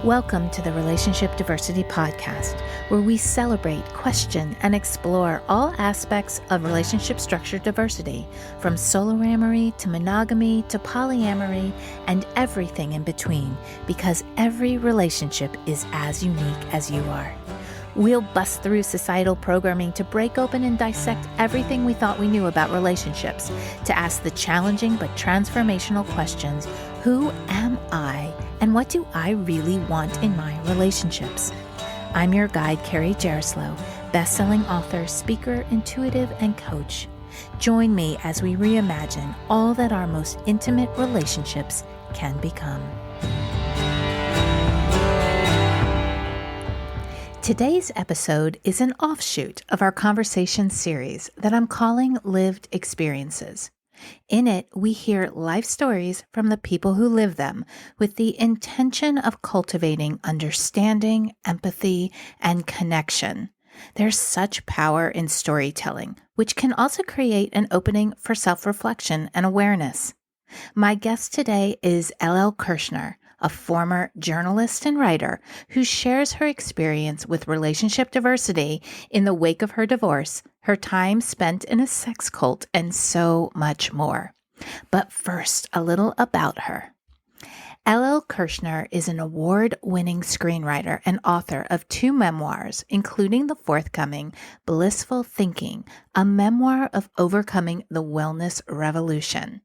Welcome to the Relationship Diversity Podcast, where we celebrate, question, and explore all aspects of relationship structure diversity, from soloamory to monogamy to polyamory and everything in between, because every relationship is as unique as you are. We'll bust through societal programming to break open and dissect everything we thought we knew about relationships, to ask the challenging but transformational questions: who am I, and what do I really want in my relationships? I'm your guide, Carrie Jaroslaw, best-selling author, speaker, intuitive, and coach. Join me as we reimagine all that our most intimate relationships can become. Today's episode is an offshoot of our conversation series that I'm calling Lived Experiences. In it, we hear life stories from the people who live them with the intention of cultivating understanding, empathy, and connection. There's such power in storytelling, which can also create an opening for self-reflection and awareness. My guest today is L L Kirchner, a former journalist and writer who shares her experience with relationship diversity in the wake of her divorce, her time spent in a sex cult, and so much more. But first, a little about her. L L Kirchner is an award-winning screenwriter and author of 2 memoirs, including the forthcoming Blissful Thinking, a memoir of overcoming the wellness revolution.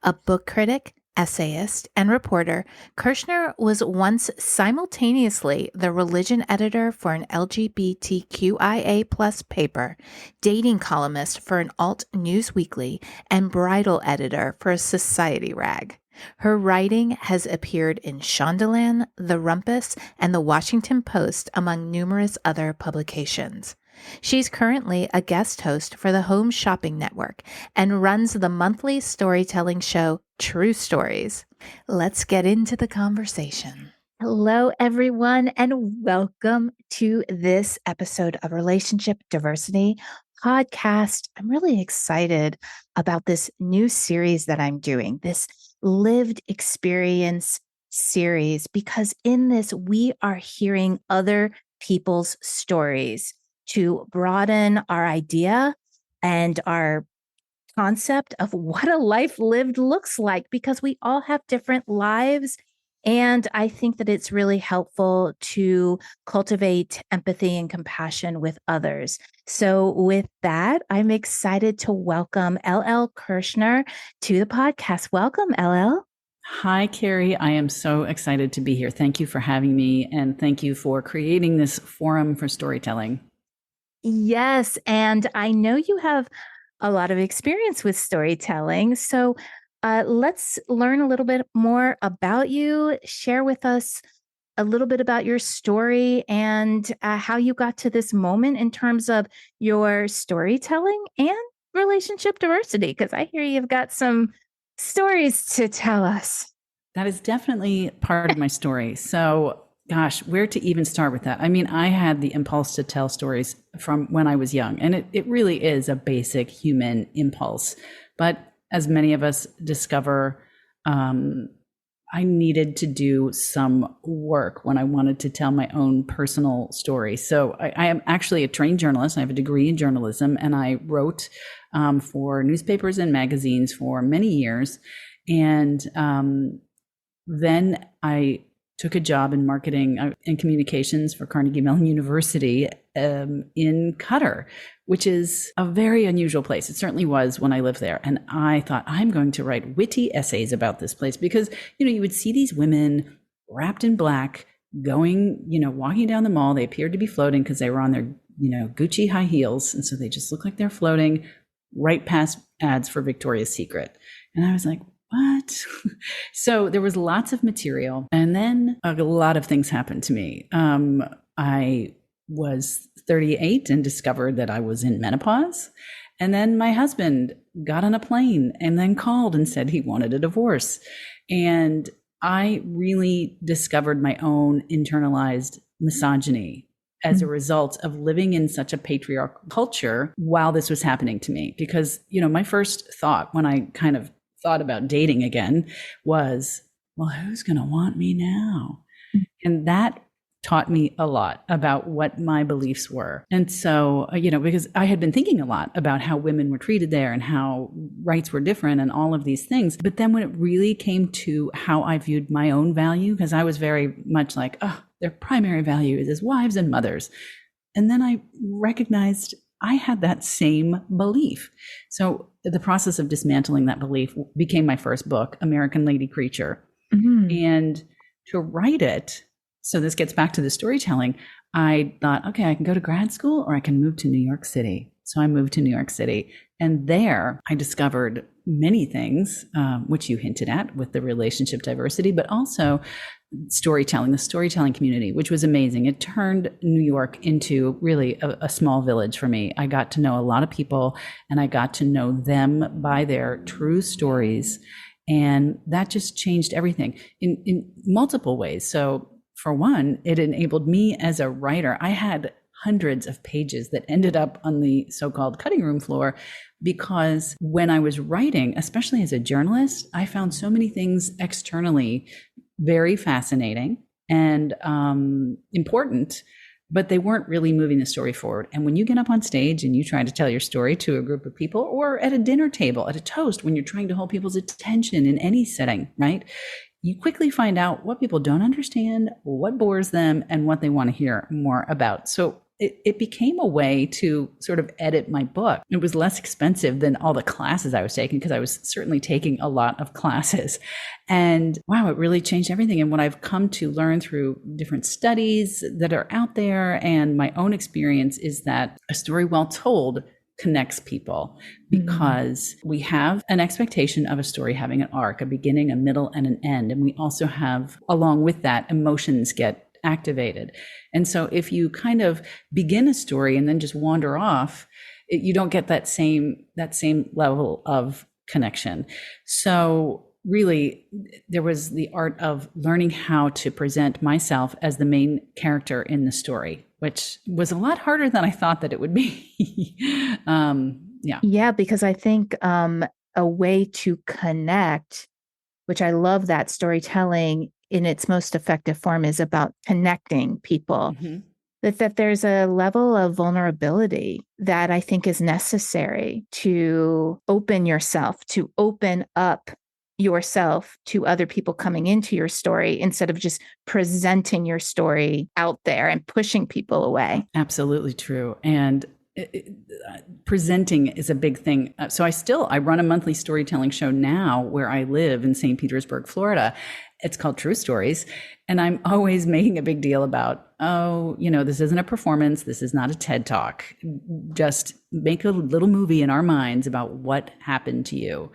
A book critic, essayist, and reporter, Kirchner was once simultaneously the religion editor for an LGBTQIA+ paper, dating columnist for an alt news weekly, and bridal editor for a society rag. Her writing has appeared in Shondaland, The Rumpus, and The Washington Post, among numerous other publications. She's currently a guest host for the Home Shopping Network and runs the monthly storytelling show True Stories. Let's get into the conversation. Hello, everyone, and welcome to this episode of Relationship Diversity Podcast. I'm really excited about this new series that I'm doing, this Lived Experience series, because in this, we are hearing other people's stories to broaden our idea and our concept of what a life lived looks like, because we all have different lives. And I think that it's really helpful to cultivate empathy and compassion with others. So with that, I'm excited to welcome L L Kirchner to the podcast. Welcome, L L. Hi, Carrie. I am so excited to be here. Thank you for having me, and thank you for creating this forum for storytelling. Yes, and I know you have a lot of experience with storytelling. So let's learn a little bit more about you. Share with us a little bit about your story and how you got to this moment in terms of your storytelling and relationship diversity, because I hear you've got some stories to tell us. That is definitely part of my story. So, gosh, where to even start with that? I mean, I had the impulse to tell stories from when I was young, and it really is a basic human impulse. But as many of us discover, I needed to do some work when I wanted to tell my own personal story. So I am actually a trained journalist. I have a degree in journalism, and I wrote for newspapers and magazines for many years. And then I took a job in marketing and communications for Carnegie Mellon University in Qatar, which is a very unusual place. It certainly was when I lived there. And I thought, I'm going to write witty essays about this place because, you would see these women wrapped in black going, walking down the mall. They appeared to be floating because they were on their, Gucci high heels. And so they just look like they're floating right past ads for Victoria's Secret. And I was like, what? So there was lots of material. And then a lot of things happened to me. I was 38 and discovered that I was in menopause. And then my husband got on a plane and then called and said he wanted a divorce. And I really discovered my own internalized misogyny as a result of living in such a patriarchal culture while this was happening to me. Because, my first thought when I kind of thought about dating again was, well, who's going to want me now? And that taught me a lot about what my beliefs were. And so, because I had been thinking a lot about how women were treated there and how rights were different and all of these things. But then when it really came to how I viewed my own value, because I was very much like, oh, their primary value is as wives and mothers. And then I recognized I had that same belief. So the process of dismantling that belief became my first book, American Lady Creature. Mm-hmm. And to write it, so this gets back to the storytelling, I thought, okay, I can go to grad school or I can move to New York City. So I moved to New York City. And there I discovered many things, which you hinted at with the relationship diversity, but also storytelling, the storytelling community, which was amazing. It turned New York into really a small village for me. I got to know a lot of people and I got to know them by their true stories. And that just changed everything in multiple ways. So for one, it enabled me as a writer. I had hundreds of pages that ended up on the so-called cutting room floor because when I was writing, especially as a journalist, I found so many things externally very fascinating and important, but they weren't really moving the story forward. And when you get up on stage and you try to tell your story to a group of people or at a dinner table, at a toast, when you're trying to hold people's attention in any setting, right? You quickly find out what people don't understand, what bores them, and what they want to hear more about. So it became a way to sort of edit my book. It was less expensive than all the classes I was taking because I was certainly taking a lot of classes. And wow, it really changed everything. And what I've come to learn through different studies that are out there and my own experience is that a story well told connects people because we have an expectation of a story having an arc, a beginning, a middle, and an end. And we also have, along with that, emotions get activated. And so if you kind of begin a story and then just wander off, you don't get that same level of connection. So really, there was the art of learning how to present myself as the main character in the story, which was a lot harder than I thought that it would be. Yeah, because I think a way to connect, which I love that storytelling in its most effective form is about connecting people. Mm-hmm. That there's a level of vulnerability that I think is necessary to open yourself, to open up yourself to other people coming into your story instead of just presenting your story out there and pushing people away. Absolutely true. And presenting is a big thing. So I run a monthly storytelling show now where I live in St. Petersburg, Florida. It's called True Stories. And I'm always making a big deal about, this isn't a performance. This is not a TED Talk. Just make a little movie in our minds about what happened to you.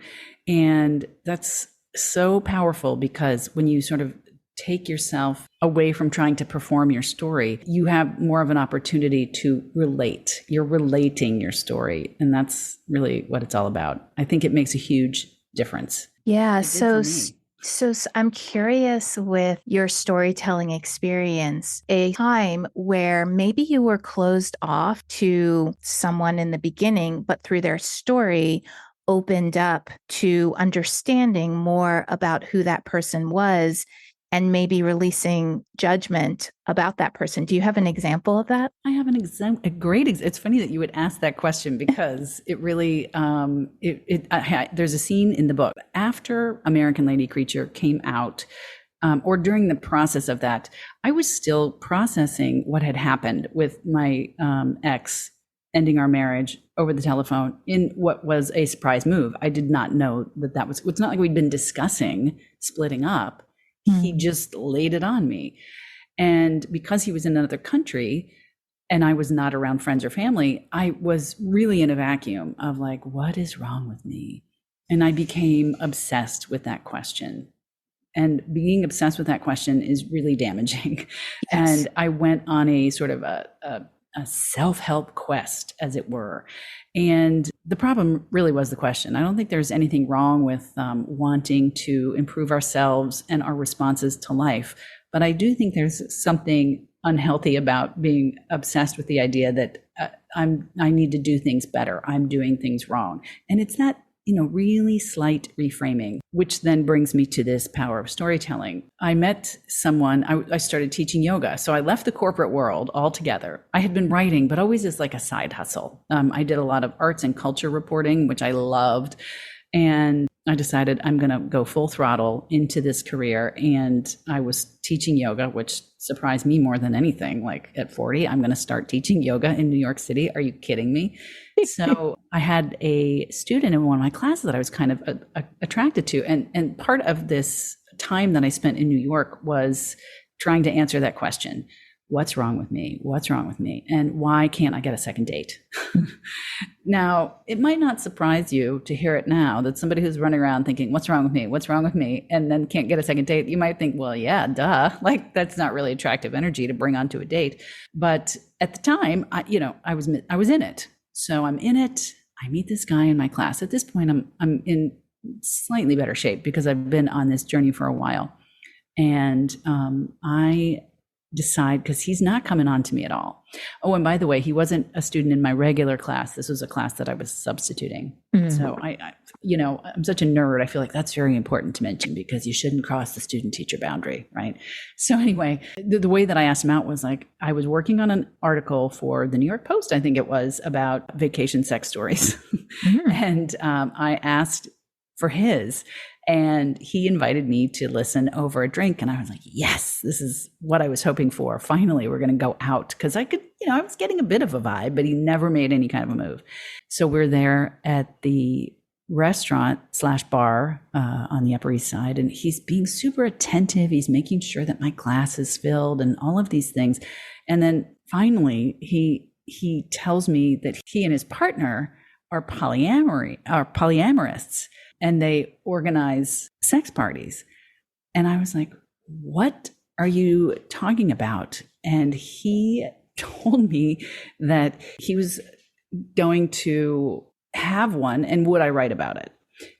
And that's so powerful because when you sort of take yourself away from trying to perform your story, you have more of an opportunity to relate. You're relating your story. And that's really what it's all about. I think it makes a huge difference. Yeah. So I'm curious with your storytelling experience, a time where maybe you were closed off to someone in the beginning, but through their story, opened up to understanding more about who that person was and maybe releasing judgment about that person. Do you have an example of that? I have a great example. It's funny that you would ask that question because it really, there's a scene in the book after American Lady Creature came out, or during the process of that, I was still processing what had happened with my ex ending our marriage over the telephone in what was a surprise move. I did not know that was, it's not like we'd been discussing splitting up. He just laid it on me. And because he was in another country and I was not around friends or family, I was really in a vacuum of like, what is wrong with me? And I became obsessed with that question. And being obsessed with that question is really damaging. Yes. And I went on a sort of a self-help quest, as it were. And the problem really was the question. I don't think there's anything wrong with wanting to improve ourselves and our responses to life. But I do think there's something unhealthy about being obsessed with the idea that I need to do things better. I'm doing things wrong. And it's that really slight reframing, which then brings me to this power of storytelling. I met someone, I started teaching yoga. So I left the corporate world altogether. I had been writing, but always as like a side hustle. I did a lot of arts and culture reporting, which I loved. And I decided I'm going to go full throttle into this career. And I was teaching yoga, which surprised me more than anything. Like at 40, I'm going to start teaching yoga in New York City. Are you kidding me? So I had a student in one of my classes that I was kind of attracted to. And part of this time that I spent in New York was trying to answer that question. What's wrong with me? What's wrong with me? And why can't I get a second date? Now, it might not surprise you to hear it now that somebody who's running around thinking, what's wrong with me? What's wrong with me? And then can't get a second date. You might think, well, yeah, duh. Like that's not really attractive energy to bring onto a date. But at the time, I was in it. So I'm in it. I meet this guy in my class. At this point, I'm in slightly better shape because I've been on this journey for a while. And I decide, because he's not coming on to me at all. Oh, and by the way, he wasn't a student in my regular class. This was a class that I was substituting. Mm-hmm. So I'm such a nerd. I feel like that's very important to mention because you shouldn't cross the student-teacher boundary, right? So anyway, the way that I asked him out was like, I was working on an article for the New York Post, I think it was, about vacation sex stories. Mm-hmm. And I asked for his, and he invited me to listen over a drink. And I was like, yes, this is what I was hoping for. Finally, we're going to go out. Because I could, I was getting a bit of a vibe, but he never made any kind of a move. So we're there at the restaurant/bar on the Upper East Side. And he's being super attentive. He's making sure that my glass is filled and all of these things. And then finally, he tells me that he and his partner are polyamorists. And they organize sex parties. And I was like, what are you talking about? And he told me that he was going to have one and would I write about it?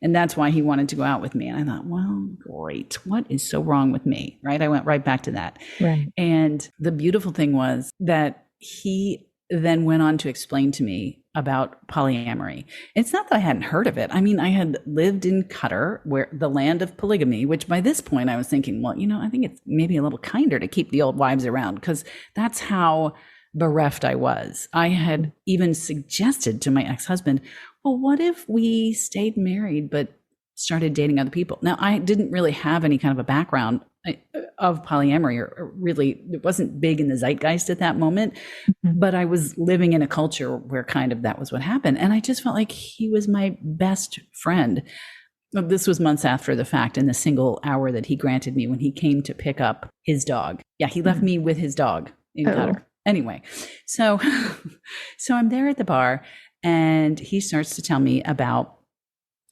And that's why he wanted to go out with me. And I thought, well, great. What is so wrong with me? Right? I went right back to that. Right. And the beautiful thing was that he then went on to explain to me about polyamory. It's not that I hadn't heard of it. I mean, I had lived in Qatar, where the land of polygamy, which by this point I was thinking, well, I think it's maybe a little kinder to keep the old wives around, because that's how bereft I was. I had even suggested to my ex-husband, well, what if we stayed married but started dating other people? Now, I didn't really have any kind of a background of polyamory, or really, it wasn't big in the zeitgeist at that moment, but I was living in a culture where kind of that was what happened. And I just felt like he was my best friend. This was months after the fact, in the single hour that he granted me when he came to pick up his dog. Yeah, he left me with his dog in Qatar. Anyway, so I'm there at the bar, and he starts to tell me about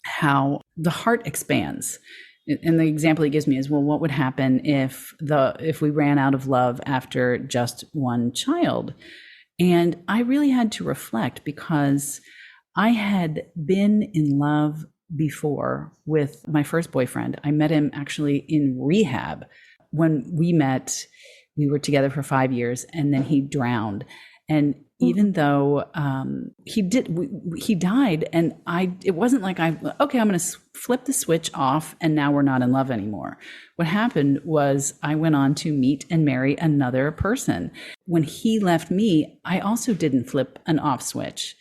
how the heart expands. And the example he gives me is, well, what would happen if we ran out of love after just one child? And I really had to reflect, because I had been in love before with my first boyfriend. I met him actually in rehab. When we met, we were together for 5 years, and then he drowned. And even though he died, and it wasn't like I'm going to flip the switch off and now we're not in love anymore. What happened was I went on to meet and marry another person. When he left me, I also didn't flip an off switch.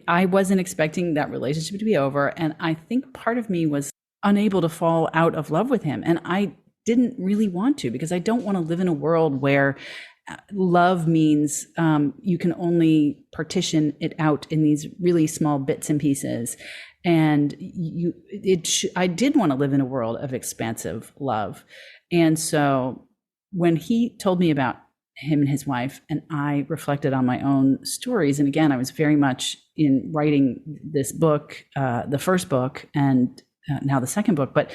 I wasn't expecting that relationship to be over. And I think part of me was unable to fall out of love with him. And I didn't really want to, because I don't want to live in a world where love means you can only partition it out in these really small bits and pieces. And I did want to live in a world of expansive love. And so when he told me about him and his wife, and I reflected on my own stories, and again, I was very much in writing this book, the first book, and now the second book, but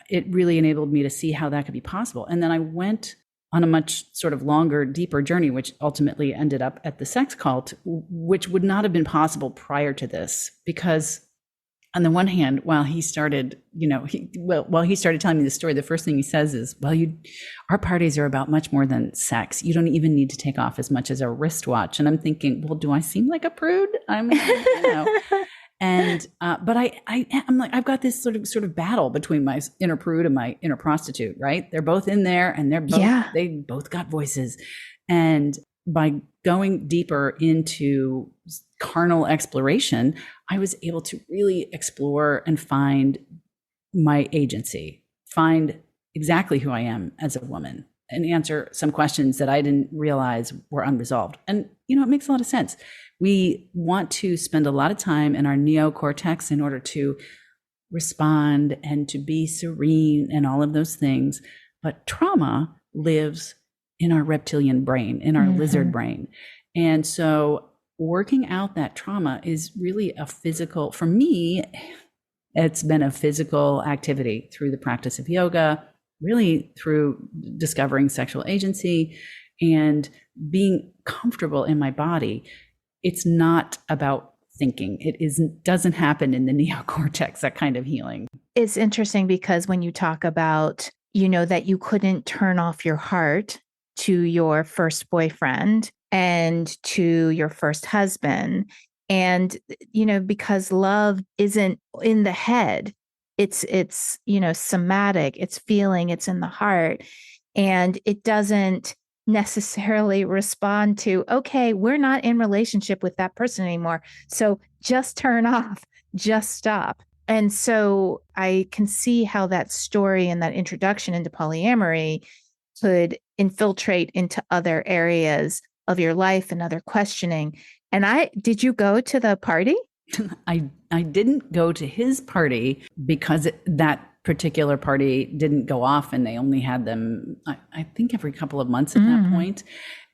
it really enabled me to see how that could be possible. And then I went on a much sort of longer, deeper journey, which ultimately ended up at the sex cult, which would not have been possible prior to this. Because on the one hand, while he started telling me the story, the first thing he says is, well, our parties are about much more than sex. You don't even need to take off as much as a wristwatch. And I'm thinking, well, do I seem like a prude? And, but I'm like, I've got this sort of battle between my inner prude and my inner prostitute, right? They're both in there and Yeah. they both got voices. And by going deeper into carnal exploration, I was able to really explore and find my agency, find exactly who I am as a woman, and answer some questions that I didn't realize were unresolved. And, it makes a lot of sense. We want to spend a lot of time in our neocortex in order to respond and to be serene and all of those things. But trauma lives in our reptilian brain, in our lizard brain. And so working out that trauma is really a physical, for me, it's been a physical activity through the practice of yoga, really through discovering sexual agency and being comfortable in my body. It's not about thinking. Doesn't happen in the neocortex, that kind of healing. It's interesting because when you talk about, that you couldn't turn off your heart to your first boyfriend and to your first husband, and, because love isn't in the head, it's, somatic, it's feeling, it's in the heart, and it doesn't necessarily respond to, okay, we're not in relationship with that person anymore, so just turn off, just stop. And so I can see how that story and that introduction into polyamory could infiltrate into other areas of your life and other questioning. And did you go to the party? I didn't go to his party because that particular party didn't go off, and they only had them, I think, every couple of months at that point.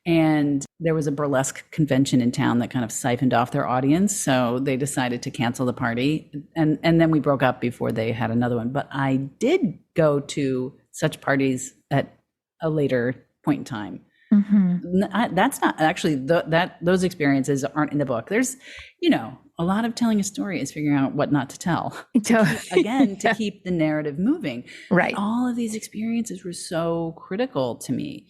And there was a burlesque convention in town that kind of siphoned off their audience. So they decided to cancel the party. And then we broke up before they had another one. But I did go to such parties at a later point in time. That's not actually those experiences aren't in the book. There's, a lot of telling a story is figuring out what not to tell. Again, to keep the narrative moving. Right. But all of these experiences were so critical to me.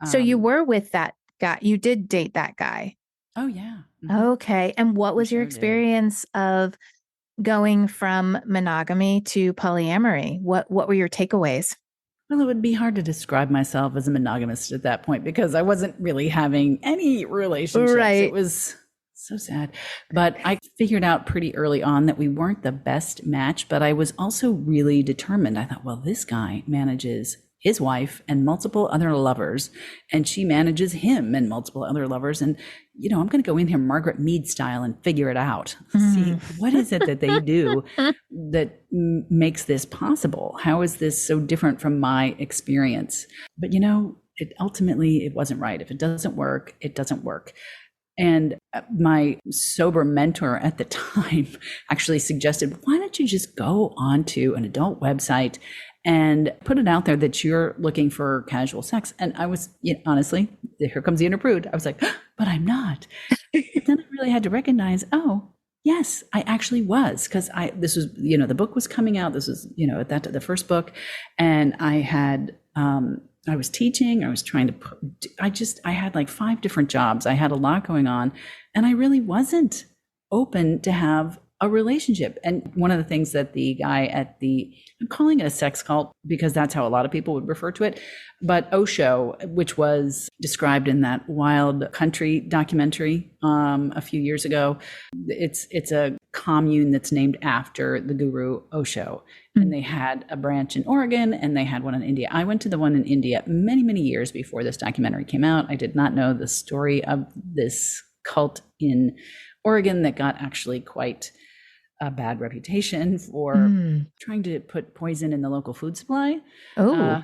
So you were with that guy. You did date that guy. Oh, yeah. Okay. And what was your experience of going from monogamy to polyamory? What were your takeaways? Well, it would be hard to describe myself as a monogamist at that point because I wasn't really having any relationships. Right. It was so sad. But I figured out pretty early on that we weren't the best match, but I was also really determined. I thought, well, this guy manages his wife and multiple other lovers, and she manages him and multiple other lovers. And, I'm going to go in here Margaret Mead style and figure it out. See, what is it that they do that makes this possible? How is this so different from my experience? But, ultimately it wasn't right. If it doesn't work, it doesn't work. And my sober mentor at the time actually suggested, why don't you just go onto an adult website and put it out there that you're looking for casual sex? And I was, honestly, here comes the inner prude. I was like, but I'm not. But then I really had to recognize, oh, yes, I actually was, because this was, the book was coming out. This was, the first book, and I had, I was teaching. I was trying to I had like 5 different jobs. I had a lot going on, and I really wasn't open to have a relationship. And one of the things that the guy I'm calling it a sex cult because that's how a lot of people would refer to it, but Osho, which was described in that Wild Country documentary a few years ago, it's a commune that's named after the guru Osho. And they had a branch in Oregon and they had one in India. I went to the one in India many, many years before this documentary came out. I did not know the story of this cult in Oregon that got actually quite a bad reputation for trying to put poison in the local food supply. Oh,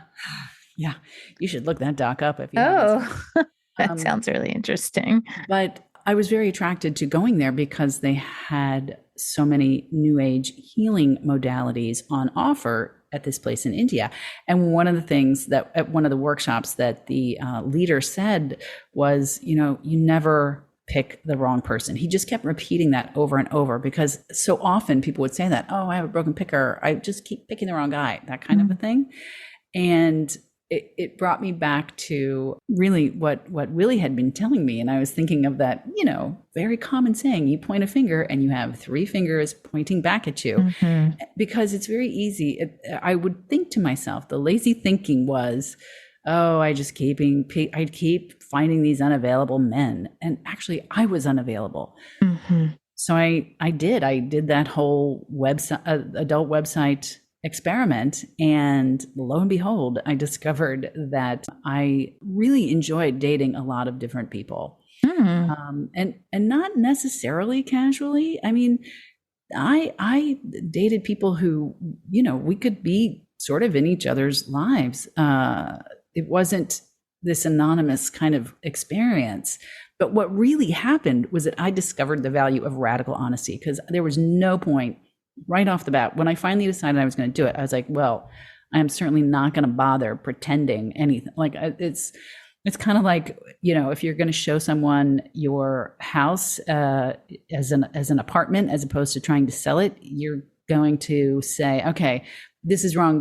yeah. You should look that doc up if you haven't. That sounds really interesting. But I was very attracted to going there because they had so many new age healing modalities on offer at this place in India. And one of the things that at one of the workshops that the leader said was, you never pick the wrong person. He just kept repeating that over and over because so often people would say that, oh, I have a broken picker. I just keep picking the wrong guy, that kind of a thing. And it brought me back to really what Willie had been telling me. And I was thinking of that, very common saying, you point a finger and you have three fingers pointing back at you, because it's very easy. I would think to myself, the lazy thinking was, oh, I'd keep finding these unavailable men. And actually I was unavailable. So I did that whole adult website experiment. And lo and behold, I discovered that I really enjoyed dating a lot of different people. And not necessarily casually. I mean, I dated people who, we could be sort of in each other's lives. It wasn't this anonymous kind of experience. But what really happened was that I discovered the value of radical honesty, because there was no point right off the bat. When I finally decided I was going to do it, I was like, well, I'm certainly not going to bother pretending anything. Like it's kind of like, if you're going to show someone your house as an apartment, as opposed to trying to sell it, you're going to say, okay, this is wrong,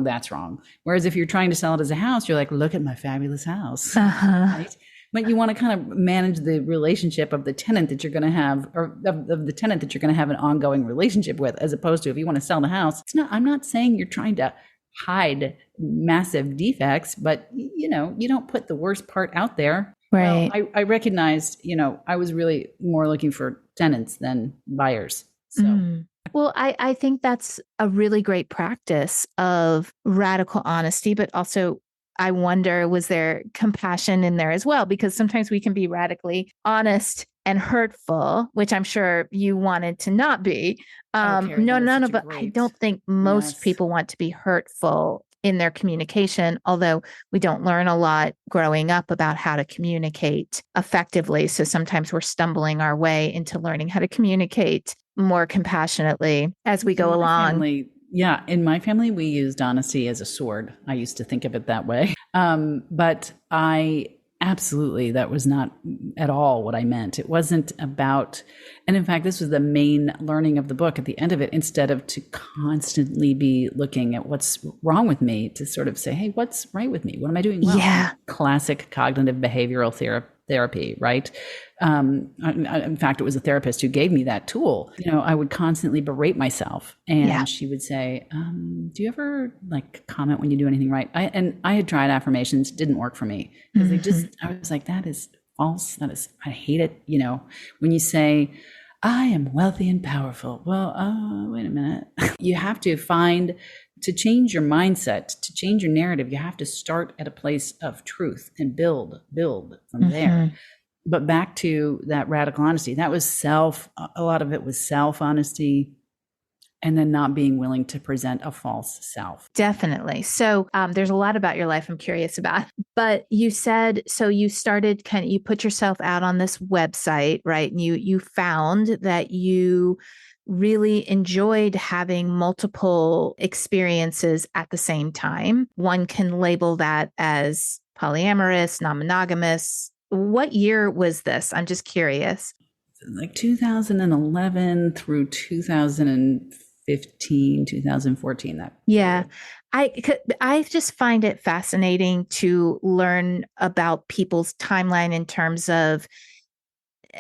that's wrong. Whereas if you're trying to sell it as a house, you're like, look at my fabulous house. Right? But you want to kind of manage the relationship of the tenant that you're going to have, or of the tenant that you're going to have an ongoing relationship with, as opposed to if you want to sell the house. I'm not saying you're trying to hide massive defects, but you don't put the worst part out there. Right. Well, I recognized, I was really more looking for tenants than buyers. So. Well, I think that's a really great practice of radical honesty, but also I wonder, was there compassion in there as well? Because sometimes we can be radically honest and hurtful, which I'm sure you wanted to not be. Carrie, none of it. I don't think most people want to be hurtful in their communication, although we don't learn a lot growing up about how to communicate effectively. So sometimes we're stumbling our way into learning how to communicate more compassionately as we go along. In my family, we used honesty as a sword. I used to think of it that way. But that was not at all what I meant. It wasn't about, and in fact, this was the main learning of the book at the end of it, instead of to constantly be looking at what's wrong with me, to sort of say, hey, what's right with me? What am I doing well? Yeah. Classic cognitive behavioral therapy, right? In fact, it was a therapist who gave me that tool. I would constantly berate myself, and she would say, do you ever comment when you do anything right? I had tried affirmations, didn't work for me, because I was like, that is false. I hate it. When you say, I am wealthy and powerful. Well, wait a minute. You have to to change your mindset, to change your narrative, you have to start at a place of truth and build from there. But back to that radical honesty, that was a lot of it was self-honesty, and then not being willing to present a false self. Definitely. So there's a lot about your life I'm curious about, but you said, so you started you put yourself out on this website, right? And you found that you really enjoyed having multiple experiences at the same time. One can label that as polyamorous, non-monogamous. What year was this? I'm just curious. 2011 through 2015, 2014. I just find it fascinating to learn about people's timeline in terms of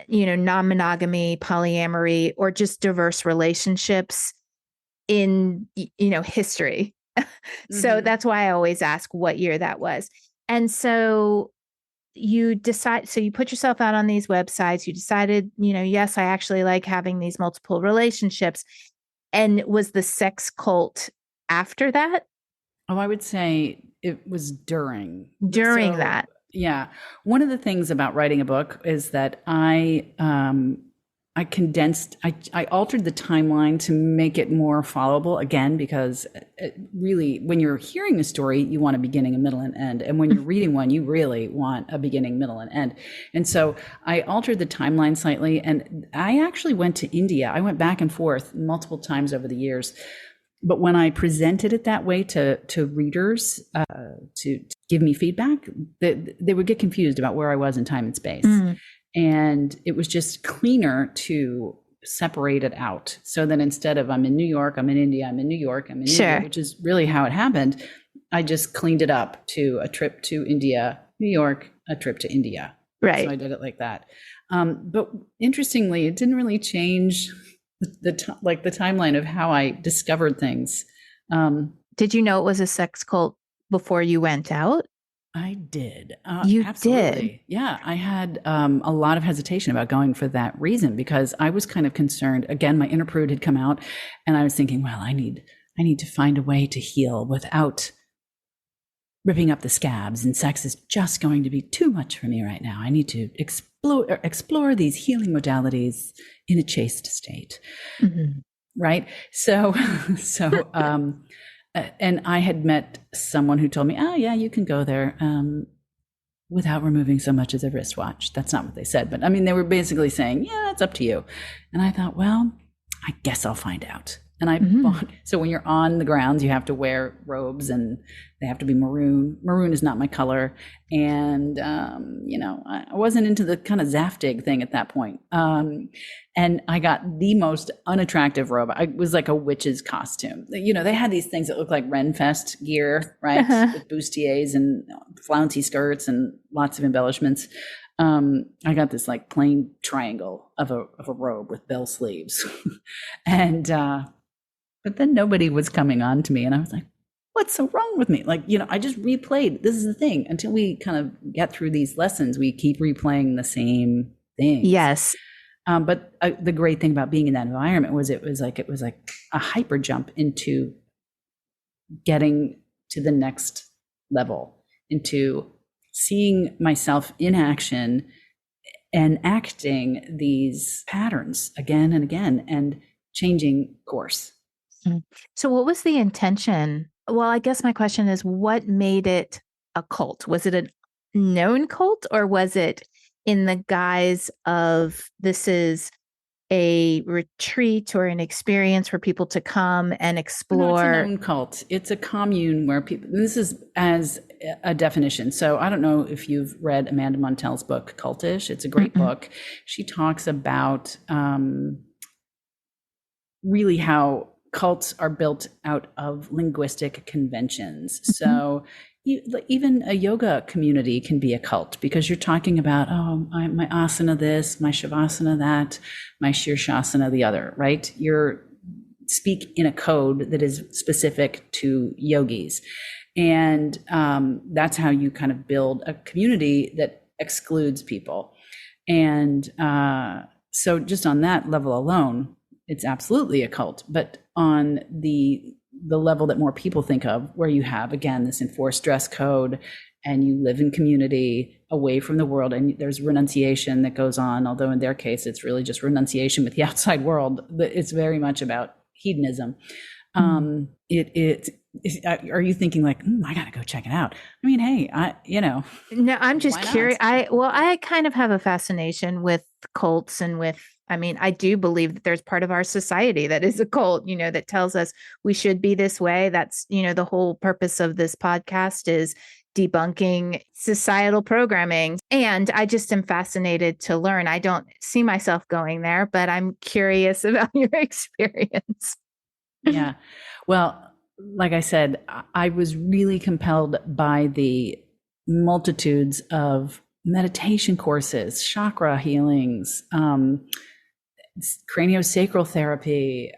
non-monogamy, polyamory, or just diverse relationships in, history. So that's why I always ask what year that was. And so you put yourself out on these websites, you decided, yes, I actually like having these multiple relationships. And was the sex cult after that? Oh, I would say it was during that. Yeah. One of the things about writing a book is that I altered the timeline to make it more followable, again, because really, when you're hearing a story, you want a beginning, a middle, and end. And when you're reading one, you really want a beginning, middle, and end. And so I altered the timeline slightly. And I actually went to India. I went back and forth multiple times over the years. But when I presented it that way to readers, to give me feedback, they would get confused about where I was in time and space. And it was just cleaner to separate it out, so that instead of I'm in New York, I'm in India, I'm in New York, I'm in India, which is really how it happened. I just cleaned it up to a trip to India, New York, a trip to India. Right. So I did it like that. But interestingly, it didn't really change the timeline of how I discovered things. Did you know it was a sex cult before you went out? I did. You Absolutely. did. Yeah. I had a lot of hesitation about going for that reason because I was kind of concerned. Again, my inner prude had come out and I was thinking, well, I need to find a way to heal without ripping up the scabs, and sex is just going to be too much for me right now. I need to explore these healing modalities in a chaste state. Mm-hmm. Right. So, and I had met someone who told me, oh yeah, you can go there without removing so much as a wristwatch. That's not what they said, but I mean, they were basically saying, yeah, it's up to you. And I thought, well, I guess I'll find out. And I bought, so when you're on the grounds, you have to wear robes and they have to be maroon. Maroon is not my color. And, I wasn't into the kind of Zaftig thing at that point. And I got the most unattractive robe. It was like a witch's costume. They had these things that look like Renfest gear, right? With bustiers and flouncy skirts and lots of embellishments. I got this like plain triangle of a robe with bell sleeves. And, but then nobody was coming on to me. And I was like, what's so wrong with me? Like, I just replayed. This is the thing. Until we kind of get through these lessons, we keep replaying the same things. Yes. But the great thing about being in that environment was it was like a hyper jump into getting to the next level, into seeing myself in action and acting these patterns again and again and changing course. So what was the intention? Well, I guess my question is, what made it a cult? Was it a known cult, or was it in the guise of this is a retreat or an experience for people to come and explore? No, it's a known cult. It's a commune where people, this is as a definition. So I don't know if you've read Amanda Montell's book, Cultish. It's a great book. She talks about really how cults are built out of linguistic conventions. So even a yoga community can be a cult because you're talking about, my asana this, my shavasana that, my shirshasana the other, right? You're speak in a code that is specific to yogis. And that's how you kind of build a community that excludes people. And so just on that level alone, it's absolutely a cult. But on the level that more people think of, where you have, again, this enforced dress code and you live in community away from the world, and there's renunciation that goes on, although in their case, it's really just renunciation with the outside world. It's very much about hedonism. Are you thinking like, I got to go check it out? I mean, hey, No, I'm just curious. I kind of have a fascination with cults and I do believe that there's part of our society that is a cult, that tells us we should be this way. That's, the whole purpose of this podcast is debunking societal programming. And I just am fascinated to learn. I don't see myself going there, but I'm curious about your experience. Yeah. Well, like I said, I was really compelled by the multitudes of meditation courses, chakra healings, craniosacral therapy,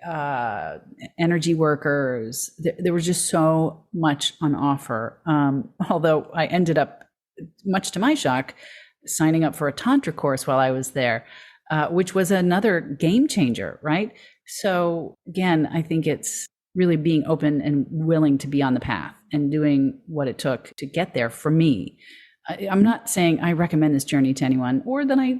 energy workers. There was just so much on offer. Although I ended up, much to my shock, signing up for a Tantra course while I was there, which was another game changer, right? So again, I think it's really being open and willing to be on the path and doing what it took to get there for me. I'm not saying I recommend this journey to anyone or that I,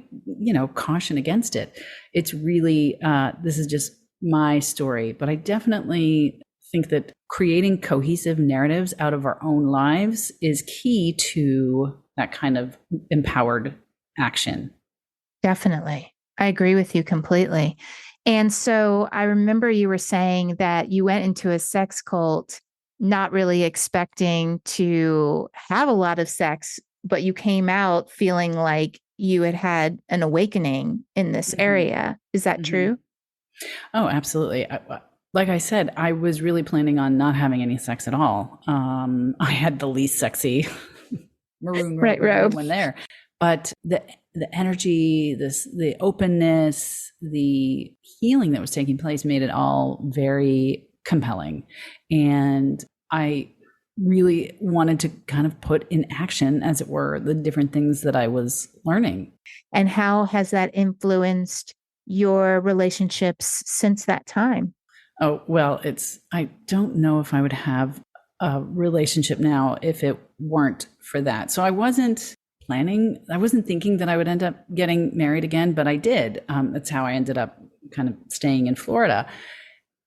caution against it. It's really, this is just my story, but I definitely think that creating cohesive narratives out of our own lives is key to that kind of empowered action. Definitely. I agree with you completely. And so I remember you were saying that you went into a sex cult, not really expecting to have a lot of sex, but you came out feeling like you had an awakening in this area. Is that true? Oh, absolutely. Like I said, I was really planning on not having any sex at all. I had the least sexy maroon Right, with robe. everyone there, but the energy, the openness, the healing that was taking place made it all very compelling, and I really wanted to kind of put in action, as it were, the different things that I was learning. And how has that influenced your relationships since that time? Oh, well, I don't know if I would have a relationship now if it weren't for that. So I wasn't thinking that I would end up getting married again, but I did. That's how I ended up kind of staying in Florida.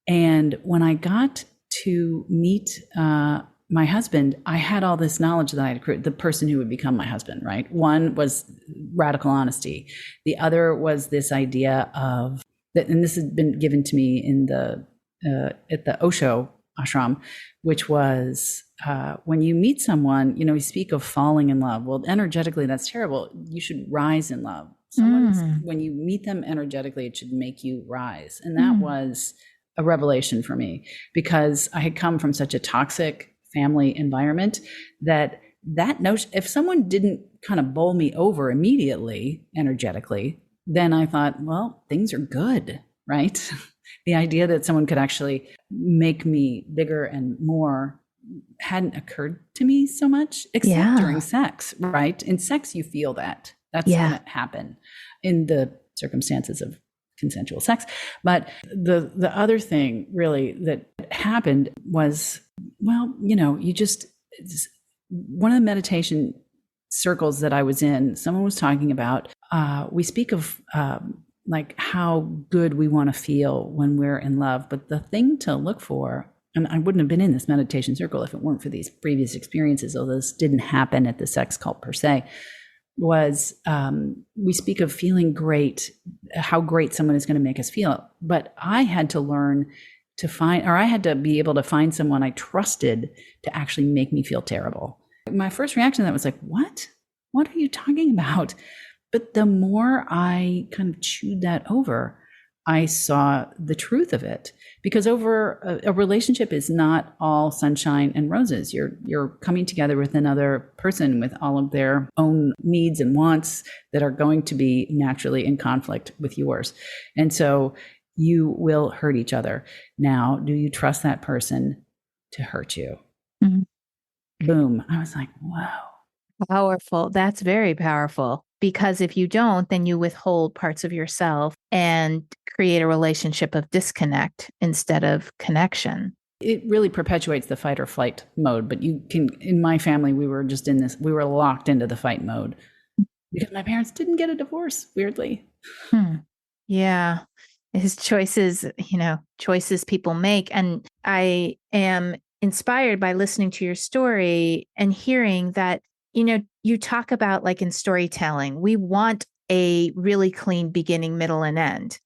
And when I got to meet my husband, I had all this knowledge that I had accrued, the person who would become my husband, right? One was radical honesty. The other was this idea of that, and this has been given to me in at the Osho ashram, which was when you meet someone, we speak of falling in love. Well, energetically, that's terrible. You should rise in love. When you meet them energetically, it should make you rise. And that was a revelation for me, because I had come from such a toxic family environment that notion, if someone didn't kind of bowl me over immediately energetically, then I thought, well, things are good, right? The idea that someone could actually make me bigger and more hadn't occurred to me so much, except during sex, right? In sex, you feel that. That's going to happen in the circumstances of consensual sex. But the other thing really that happened was, well, one of the meditation circles that I was in, someone was talking about, we speak of like how good we want to feel when we're in love. But the thing to look for, and I wouldn't have been in this meditation circle if it weren't for these previous experiences, although this didn't happen at the sex cult per se, was we speak of feeling great, how great someone is going to make us feel. But I had to learn to I had to be able to find someone I trusted to actually make me feel terrible. My first reaction to that was like, what? What are you talking about? But the more I kind of chewed that over, I saw the truth of it. Because over a relationship is not all sunshine and roses. You're coming together with another person with all of their own needs and wants that are going to be naturally in conflict with yours. And so you will hurt each other. Now, do you trust that person to hurt you? Boom. I was like, wow. Powerful. That's very powerful. Because if you don't, then you withhold parts of yourself and create a relationship of disconnect instead of connection. It really perpetuates the fight or flight mode. But in my family, we were locked into the fight mode because my parents didn't get a divorce, weirdly. Yeah. His choices, choices people make. And I am inspired by listening to your story and hearing that, you talk about, like in storytelling, we want a really clean beginning, middle, and end.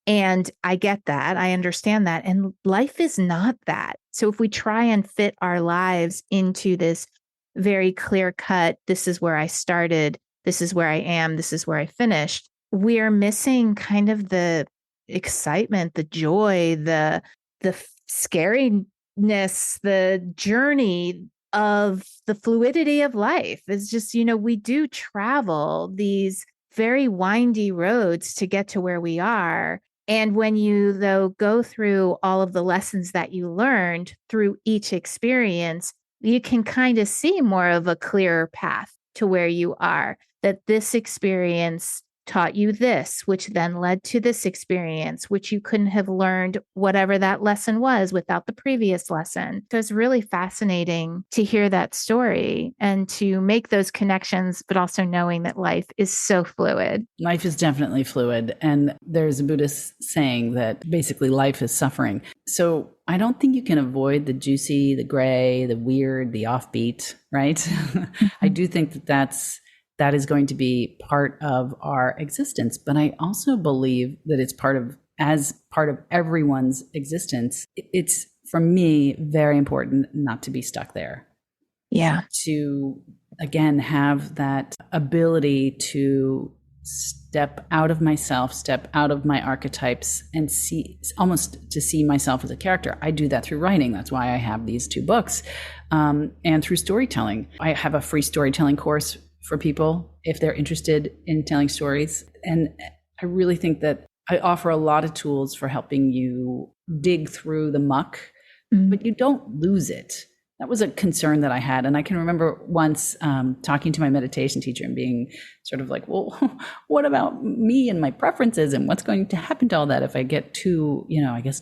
And I get that. I understand that. And life is not that. So if we try and fit our lives into this very clear cut, this is where I started, this is where I am, this is where I finished, we are missing kind of the excitement, the joy, the scariness, the journey of the fluidity of life. It's just, we do travel these very windy roads to get to where we are. And when you, though, go through all of the lessons that you learned through each experience, you can kind of see more of a clearer path to where you are, that this experience taught you this, which then led to this experience, which you couldn't have learned whatever that lesson was without the previous lesson. So it's really fascinating to hear that story and to make those connections, but also knowing that life is so fluid. Life is definitely fluid. And there's a Buddhist saying that basically life is suffering. So I don't think you can avoid the juicy, the gray, the weird, the offbeat, right? I do think that is going to be part of our existence. But I also believe that it's part of everyone's existence. It's, for me, very important not to be stuck there. Yeah. To, again, have that ability to step out of myself, step out of my archetypes, and almost to see myself as a character. I do that through writing. That's why I have these 2 books, and through storytelling. I have a free storytelling course for people if they're interested in telling stories. And I really think that I offer a lot of tools for helping you dig through the muck, but you don't lose it. That was a concern that I had. And I can remember once talking to my meditation teacher and being sort of like, well, what about me and my preferences and what's going to happen to all that if I get too,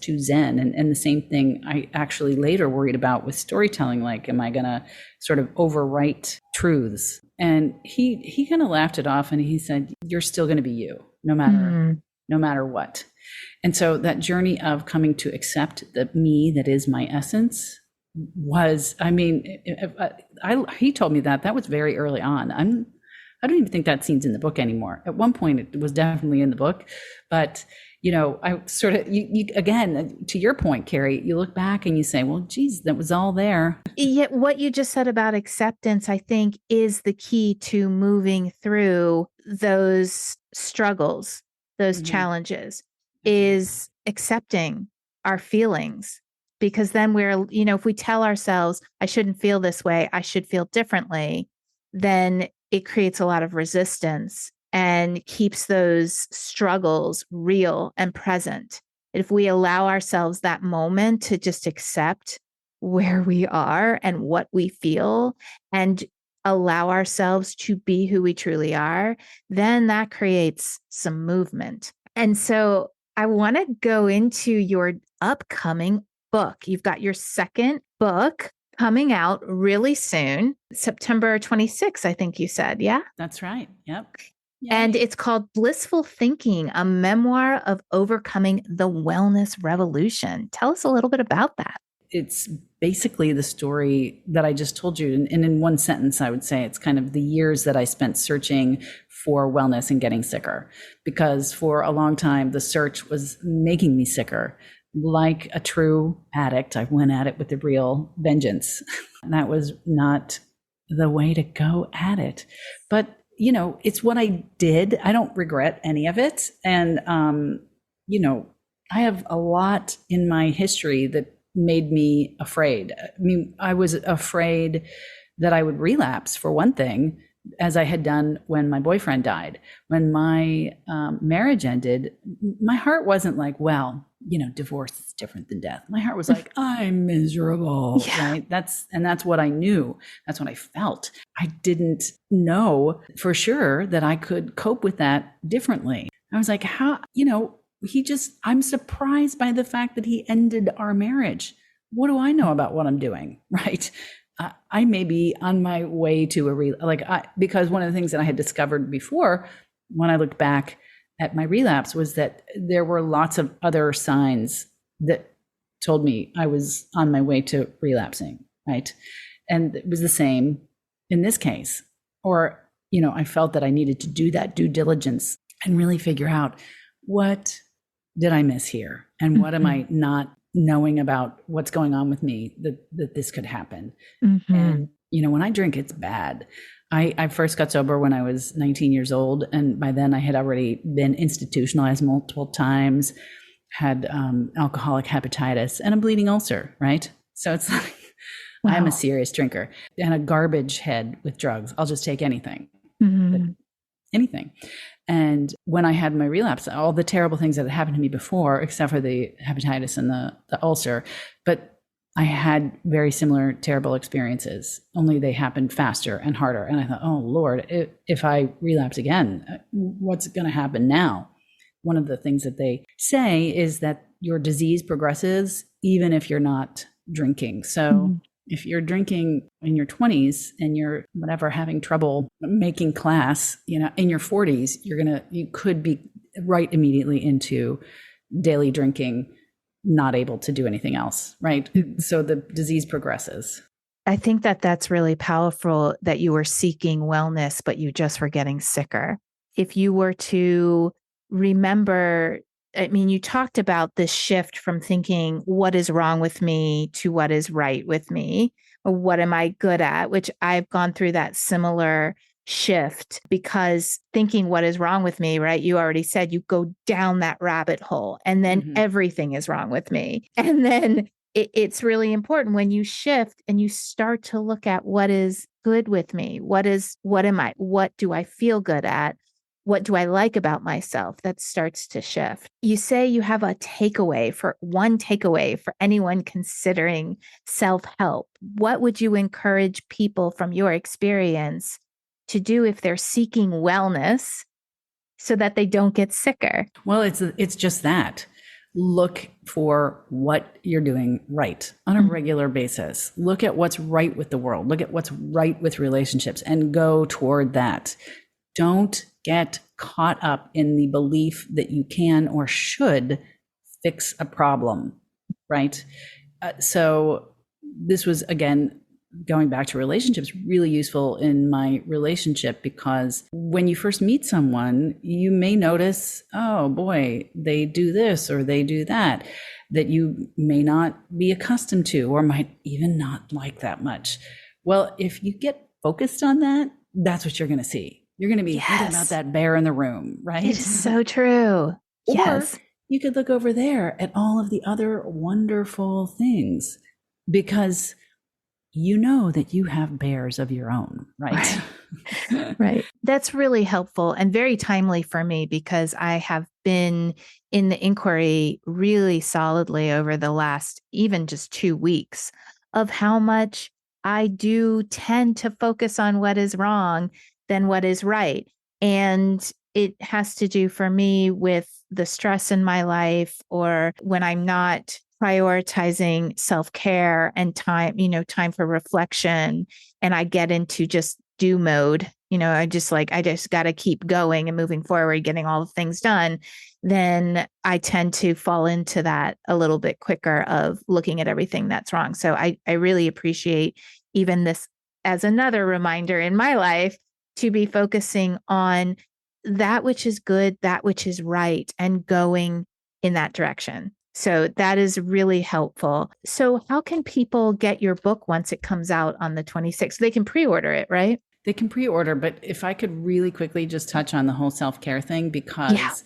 too zen? And the same thing I actually later worried about with storytelling, like, am I going to sort of overwrite truths? And he kind of laughed it off and he said, you're still going to be you, no matter what. And so that journey of coming to accept the me that is my essence was, he told me that was very early on. I don't even think that scene's in the book anymore. At one point it was definitely in the book, but I sort of, you again, to your point, Carrie, you look back and you say, well, geez, that was all there. Yet what you just said about acceptance, I think, is the key to moving through those struggles, those challenges, is accepting our feelings. Because then we're, if we tell ourselves, I shouldn't feel this way, I should feel differently, then it creates a lot of resistance and keeps those struggles real and present. If we allow ourselves that moment to just accept where we are and what we feel and allow ourselves to be who we truly are, then that creates some movement. And so I want to go into your upcoming book. You've got your second book coming out really soon, September 26th, I think you said. Yeah, that's right. Yep. Yay. And it's called Blissful Thinking, a memoir of overcoming the wellness revolution. Tell us a little bit about that. It's basically the story that I just told you. And in one sentence, I would say it's kind of the years that I spent searching for wellness and getting sicker, because for a long time, the search was making me sicker. Like a true addict, I went at it with a real vengeance. That was not the way to go at it. But, it's what I did. I don't regret any of it. And, I have a lot in my history that made me afraid. I mean, I was afraid that I would relapse, for one thing, as I had done when my boyfriend died. When my marriage ended, my heart wasn't like, well, divorce is different than death. My heart was like, I'm miserable, right? That's what I knew. That's what I felt. I didn't know for sure that I could cope with that differently. I was like, how, I'm surprised by the fact that he ended our marriage. What do I know about what I'm doing, right? I may be on my way to because one of the things that I had discovered before when I looked back at my relapse was that there were lots of other signs that told me I was on my way to relapsing, right? And it was the same in this case. Or, I felt that I needed to do that due diligence and really figure out, what did I miss here? And what am I not knowing about what's going on with me that this could happen? And, when I drink, it's bad. I first got sober when I was 19 years old. And by then I had already been institutionalized multiple times, had alcoholic hepatitis and a bleeding ulcer, right? So it's like, wow. I'm a serious drinker and a garbage head with drugs. I'll just take anything, anything. And when I had my relapse, all the terrible things that had happened to me before, except for the hepatitis and the ulcer, but I had very similar terrible experiences, only they happened faster and harder. And I thought, oh Lord, if I relapse again, what's going to happen now? One of the things that they say is that your disease progresses even if you're not drinking. So if you're drinking in your 20s and you're having trouble making class, in your 40s, you could be right immediately into daily drinking, not able to do anything else, right? So the disease progresses. I think that that's really powerful that you were seeking wellness, but you just were getting sicker. If you were to remember, you talked about this shift from thinking, what is wrong with me, to what is right with me, or what am I good at, which I've gone through that similar shift because thinking what is wrong with me, right? You already said you go down that rabbit hole and then everything is wrong with me. And then it's really important when you shift and you start to look at what is good with me. What am I? What do I feel good at? What do I like about myself? That starts to shift. You say you have a one takeaway for anyone considering self-help. What would you encourage people from your experience to do if they're seeking wellness so that they don't get sicker? Well, it's just that. Look for what you're doing right on a regular basis. Look at what's right with the world. Look at what's right with relationships and go toward that. Don't get caught up in the belief that you can or should fix a problem, right? So this was, again, going back to relationships, really useful in my relationship, because when you first meet someone, you may notice, oh boy, they do this or they do that you may not be accustomed to or might even not like that much. Well, if you get focused on that, that's what you're going to see. You're going to be thinking about that bear in the room, right? It is so true. Yes. Or you could look over there at all of the other wonderful things, because you know that you have bears of your own, right? Right. That's really helpful and very timely for me, because I have been in the inquiry really solidly over the last even just 2 weeks of how much I do tend to focus on what is wrong than what is right. And it has to do for me with the stress in my life, or when I'm not prioritizing self-care and time for reflection, and I get into just do mode. I just got to keep going and moving forward, getting all the things done. Then I tend to fall into that a little bit quicker of looking at everything that's wrong. So I really appreciate even this as another reminder in my life to be focusing on that which is good, that which is right, and going in that direction. So that is really helpful. So how can people get your book once it comes out on the 26th? They can pre-order it, right? They can pre-order, but if I could really quickly just touch on the whole self-care thing, because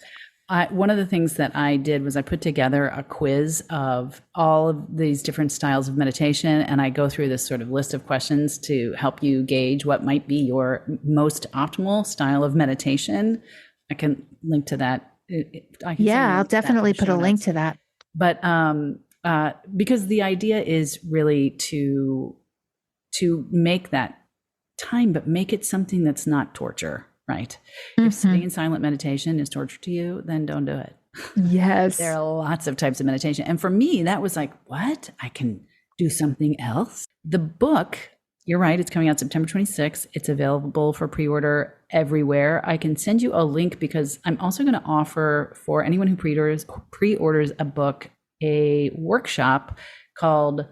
one of the things that I did was I put together a quiz of all of these different styles of meditation, and I go through this sort of list of questions to help you gauge what might be your most optimal style of meditation. I can link to that. I'll definitely put a link to that. But because the idea is really to make that time, but make it something that's not torture, right? If sitting in silent meditation is torture to you, then don't do it. Yes. There are lots of types of meditation. And for me, that was like, what? I can do something else? The book, you're right, it's coming out September 26th. It's available for pre-order everywhere. I can send you a link, because I'm also going to offer for anyone who pre-orders a book, a workshop called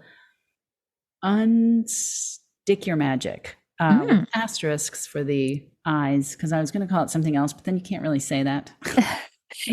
Unstick Your Magic, with asterisks for the eyes, because I was going to call it something else, but then you can't really say that.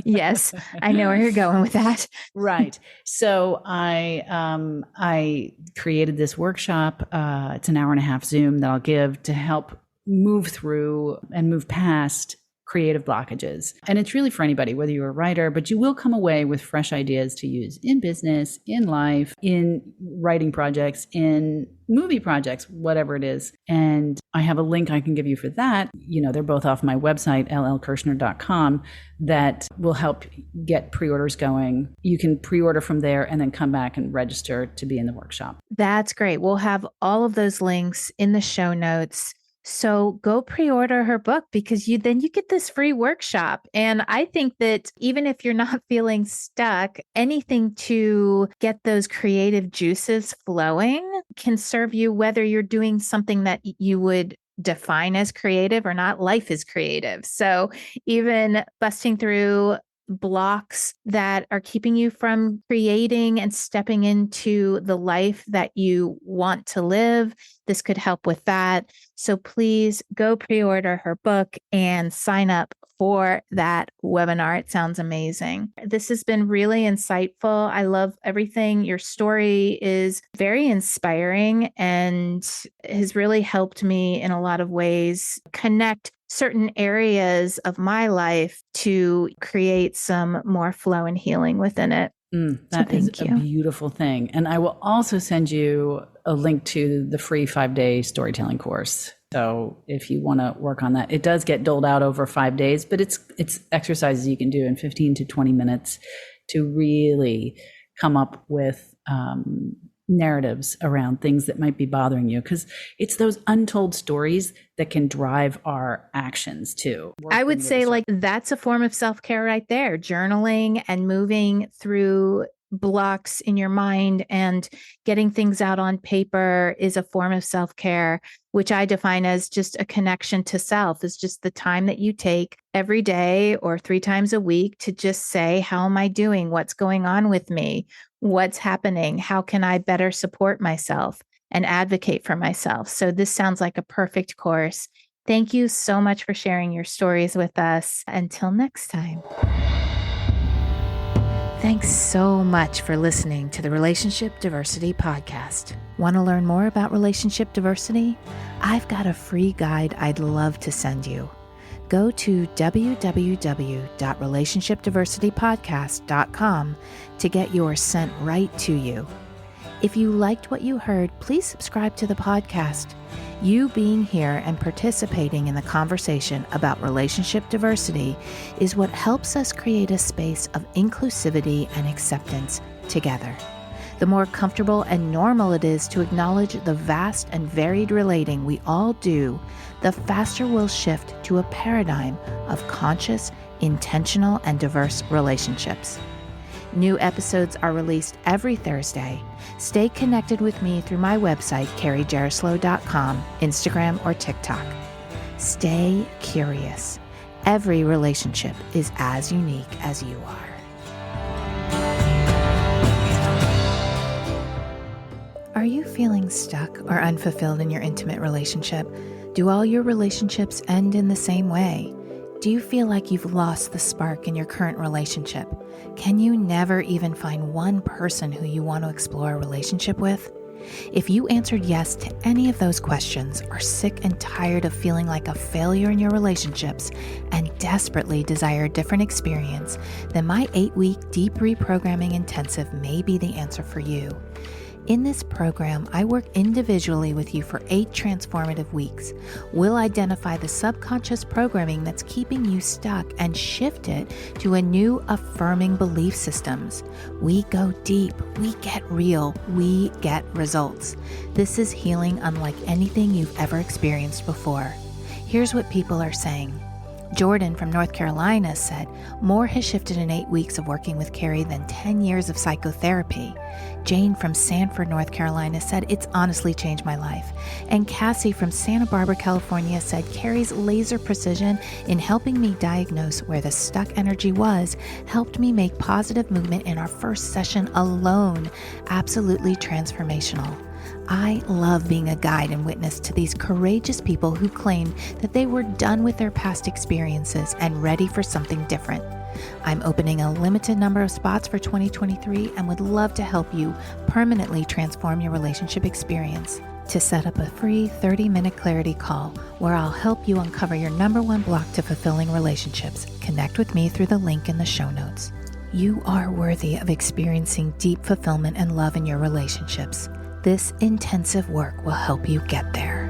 Yes, I know where you're going with that. Right. So I created this workshop. It's an 1.5-hour Zoom that I'll give to help move through and move past creative blockages. And it's really for anybody, whether you're a writer, but you will come away with fresh ideas to use in business, in life, in writing projects, in movie projects, whatever it is. And I have a link I can give you for that. They're both off my website, llkirchner.com, that will help get pre-orders going. You can pre-order from there and then come back and register to be in the workshop. That's great. We'll have all of those links in the show notes. So go pre-order her book, because you get this free workshop. And I think that even if you're not feeling stuck, anything to get those creative juices flowing can serve you, whether you're doing something that you would define as creative or not. Life is creative. So even busting through blocks that are keeping you from creating and stepping into the life that you want to live, this could help with that. So please go pre-order her book and sign up for that webinar. It sounds amazing. This has been really insightful. I love everything. Your story is very inspiring and has really helped me in a lot of ways connect certain areas of my life to create some more flow and healing within it. That is a beautiful thing. And I will also send you a link to the free 5-day storytelling course. So if you want to work on that, it does get doled out over 5 days, but it's exercises you can do in 15 to 20 minutes to really come up with narratives around things that might be bothering you, because it's those untold stories that can drive our actions too. I would say like that's a form of self-care right there. Journaling and moving through blocks in your mind and getting things out on paper is a form of self-care, which I define as just a connection to self. It's just the time that you take every day or 3 times a week to just say, how am I doing? What's going on with me? What's happening? How can I better support myself and advocate for myself? So this sounds like a perfect course. Thank you so much for sharing your stories with us. Until next time. Thanks so much for listening to the Relationship Diversity Podcast. Want to learn more about relationship diversity? I've got a free guide I'd love to send you. Go to www.relationshipdiversitypodcast.com to get yours sent right to you. If you liked what you heard, please subscribe to the podcast. You being here and participating in the conversation about relationship diversity is what helps us create a space of inclusivity and acceptance together. The more comfortable and normal it is to acknowledge the vast and varied relating we all do, the faster we'll shift to a paradigm of conscious, intentional, and diverse relationships. New episodes are released every Thursday. Stay connected with me through my website, carriejaroslow.com, Instagram, or TikTok. Stay curious. Every relationship is as unique as you are. Are you feeling stuck or unfulfilled in your intimate relationship? Do all your relationships end in the same way? Do you feel like you've lost the spark in your current relationship? Can you never even find one person who you want to explore a relationship with? If you answered yes to any of those questions, are sick and tired of feeling like a failure in your relationships, and desperately desire a different experience, then my 8-week deep reprogramming intensive may be the answer for you. In this program, I work individually with you for 8 transformative weeks. We'll identify the subconscious programming that's keeping you stuck and shift it to a new affirming belief systems. We go deep, we get real, we get results. This is healing unlike anything you've ever experienced before. Here's what people are saying. Jordan from North Carolina said, more has shifted in 8 weeks of working with Carrie than 10 years of psychotherapy. Jane from Sanford, North Carolina said, it's honestly changed my life. And Cassie from Santa Barbara, California said, Carrie's laser precision in helping me diagnose where the stuck energy was helped me make positive movement in our first session alone. Absolutely transformational. I love being a guide and witness to these courageous people who claim that they were done with their past experiences and ready for something different. I'm opening a limited number of spots for 2023 and would love to help you permanently transform your relationship experience. To set up a free 30-minute clarity call where I'll help you uncover your number 1 block to fulfilling relationships, connect with me through the link in the show notes. You are worthy of experiencing deep fulfillment and love in your relationships. This intensive work will help you get there.